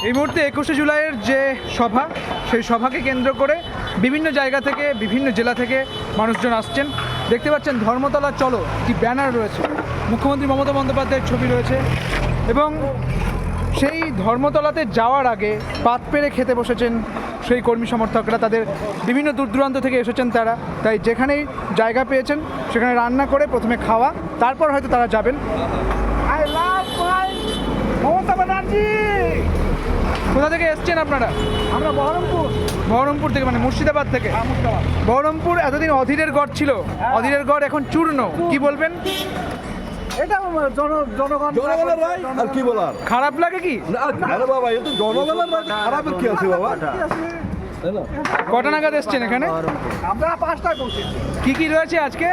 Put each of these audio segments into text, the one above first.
এই মুহূর্তে 21শে জুলাইয়ের যে সভা, সেই সভাকে কেন্দ্র করে বিভিন্ন জায়গা থেকে, বিভিন্ন জেলা থেকে মানুষজন আসছেন। দেখতে পাচ্ছেন ধর্মতলা চলো একটি ব্যানার রয়েছে, মুখ্যমন্ত্রী মমতা বন্দ্যোপাধ্যায়ের ছবি রয়েছে এবং সেই ধর্মতলাতে যাওয়ার আগে পাত পেরে খেতে বসেছেন সেই কর্মী সমর্থকরা। তাদের বিভিন্ন দূর দূরান্ত থেকে এসেছেন তারা, তাই যেখানেই জায়গা পেয়েছেন সেখানে রান্না করে প্রথমে খাওয়া, তারপর হয়তো তারা যাবেন। মমতা ব্যানার্জি, কোথা থেকে এসছেন আপনারা? আমরা বহরমপুর থেকে, মানে মুর্শিদাবাদ থেকে। বহরমপুর এতদিন অধীরের গড় ছিল, অধীরের গড় এখন চূর্ণ, কি বলবেন? এটা জনগণের রায়, আর কি বলার? খারাপ লাগে কি? আরে বাবা, এটা জনগণের রায়, খারাপের কি আছে বাবা? কটা নাগাদ এসছেন এখানে? আমরা 5টায় পৌঁছেছি। কি কি রয়েছে আজকে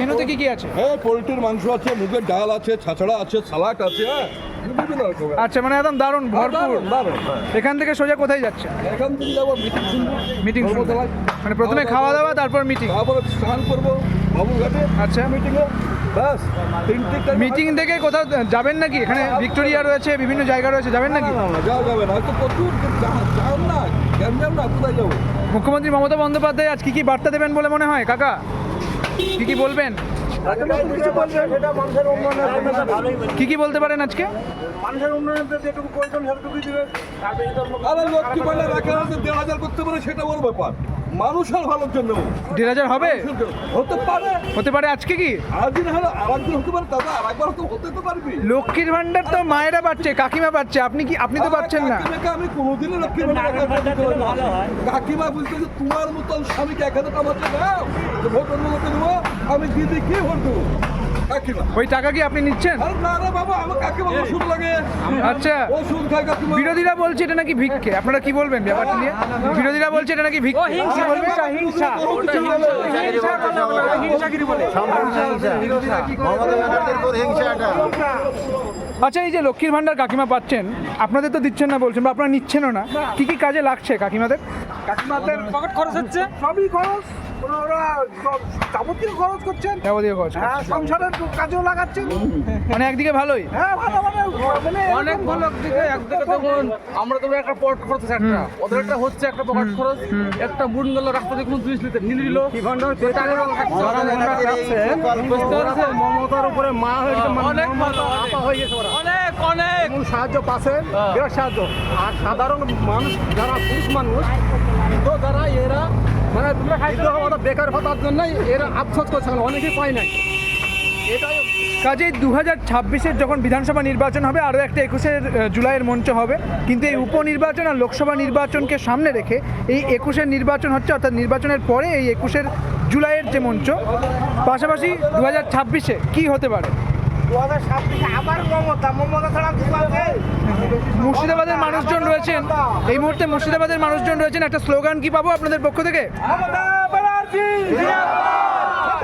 মেনুতে? কি কি আছে? হ্যাঁ, পোলট্রির মাংস আছে, মুগের ডাল আছে, ছাছড়া আছে, সালাড আছে। হ্যাঁ, বিভিন্ন রকমের। আচ্ছা, মানে একদম দারুণ ভরপুর। এখান থেকে সোজা কোথায় যাচ্ছে? এখান থেকে যাবো মিটিং শুনতে, মানে প্রথমে খাওয়া দাওয়া তারপর মিটিং, তারপরে স্নান করবো বাবুঘাটে। আচ্ছা, মিটিংয়ে ব্যাস মিটিং থেকে কোথাও যাবেন নাকি? এখানে ভিক্টোরিয়া রয়েছে, বিভিন্ন জায়গা রয়েছে, যাবেন নাকি? যাওয়া যাবে না, হয়তো প্রচুর যাও না, কেন যাও না, কোথায় যাবো? মুখ্যমন্ত্রী মমতা বন্দ্যোপাধ্যায় আজ কি কি বার্তা দেবেন বলে মনে হয় কাকা? কি কি বলবেন? কি কি বলতে পারেন আজকে? মানুষের উন্নয়নের যেটুকু প্রয়োজন সেটুকুই দিবে। আরে লক্ষ্মী ভান্ডার রাখার 1,500 করতে পারে, সেটা ওর ব্যাপার। মানুষের ভালোর জন্য 1,500 হবে? হতে পারে, হতে পারে। আজকে কি আরেকদিন হলো, আরেকদিন হতে পারে, দাদা আরেকবার হতে তো পারবি। লক্ষ্মীর ভান্ডার তো মায়েরা পাচ্ছে, কাকিমা পাচ্ছে, আপনি তো পাচ্ছেন না। কাকিমাকে আমি কোনোদিনই লক্ষ্মী ভান্ডার কাকিমা বলতে যে তোমার মতন স্বামীকে 1,000 টাকা দাও, ভোট অন্য লোকে দেবো, আমি দিদি কি ভোট দেবো? কাকিমা ওই টাকা কি আপনি নিচ্ছেন? আরে না রে বাবা, আমার কাকিমা ওষুধ লাগে। আচ্ছা, ওষুধ খায় কাকিমা। বিরোধীরা বলছে এটা নাকি ভিক্ষে, আপনারা কি বলবেন ব্যাপারটা নিয়ে? বিরোধীরা বলছে এটা নাকি ভিক্ষে, কি বলবেন? আচ্ছা, এই যে লক্ষ্মীর ভান্ডার কাকিমা পাচ্ছেন, আপনাদের তো দিচ্ছেন না বলছেন, বা আপনারা নিচ্ছেনও না, কি কি কাজে লাগছে কাকিমাদের? কাকিমাদের পকেট খরচ হচ্ছে, সবই খরচ। ওরা যাবতীয় খরচ করছেন, যাবতীয় খরচ, হ্যাঁ, সংসারের কাজেও লাগাচ্ছেন। মানে একদিকে ভালোই। হ্যাঁ, ভালো মানে অনেক ভালো। একদিকে দেখুন, আমরা তো একটা পকেট খরচ আছে, একটা ওদের একটা হচ্ছে একটা পকেট খরচ, একটা বুন গেল রাস্তা দেখুন 30 লিটার নিয়ে নিল। মমতার উপরে মা হয়ে গেছে, অনেক ভালো, আপা হয়ে গেছে ওরা। অনেক অনেক সাহায্য পাচ্ছে, বিরাট সাহায্য। আর সাধারণ মানুষ যারা পুরুষ মানুষ, তো যারা এরা মানে ওরা বেকার ভাতার জন্য এরা আফসোস করছে, অনেকেই পায় নাই। এটাই কাজেই 2026-এর যখন বিধানসভা নির্বাচন হবে, আরও একটা 21শে জুলাইয়ের মঞ্চ হবে, কিন্তু এই উপনির্বাচন আর লোকসভা নির্বাচনকে সামনে রেখে এই 21শের নির্বাচন হচ্ছে, অর্থাৎ নির্বাচনের পরে এই 21শে জুলাইয়ের যে মঞ্চ, পাশাপাশি 2026-এ কী হতে পারে? 2027 আবার মমতা ছাড়া কিছু আছে? মুর্শিদাবাদের মানুষজন রয়েছেন এই মুহূর্তে, মুর্শিদাবাদের মানুষজন রয়েছেন, একটা স্লোগান কি পাবো আপনাদের পক্ষ থেকে? মমতা ব্যানার্জি জিন্দাবাদ,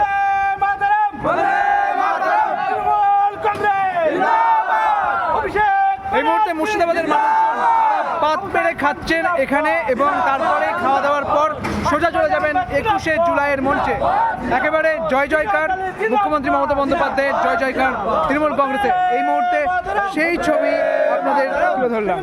বন্দে মাতরম, তৃণমূল কংগ্রেস জিন্দাবাদ, অভিষেক। এই মুহূর্তে মুর্শিদাবাদের মানুষজন পাত পেরে খাচ্ছেন এখানে, এবং তারপরে খাওয়া দাওয়ার পর সোজা চলে যাবেন 21শে জুলাইয়ের মঞ্চে। একেবারে জয় জয়কার মুখ্যমন্ত্রী মমতা বন্দ্যোপাধ্যায়ের, জয় জয়কার তৃণমূল কংগ্রেসের। এই মুহূর্তে সেই ছবি আপনাদের তুলে ধরলাম।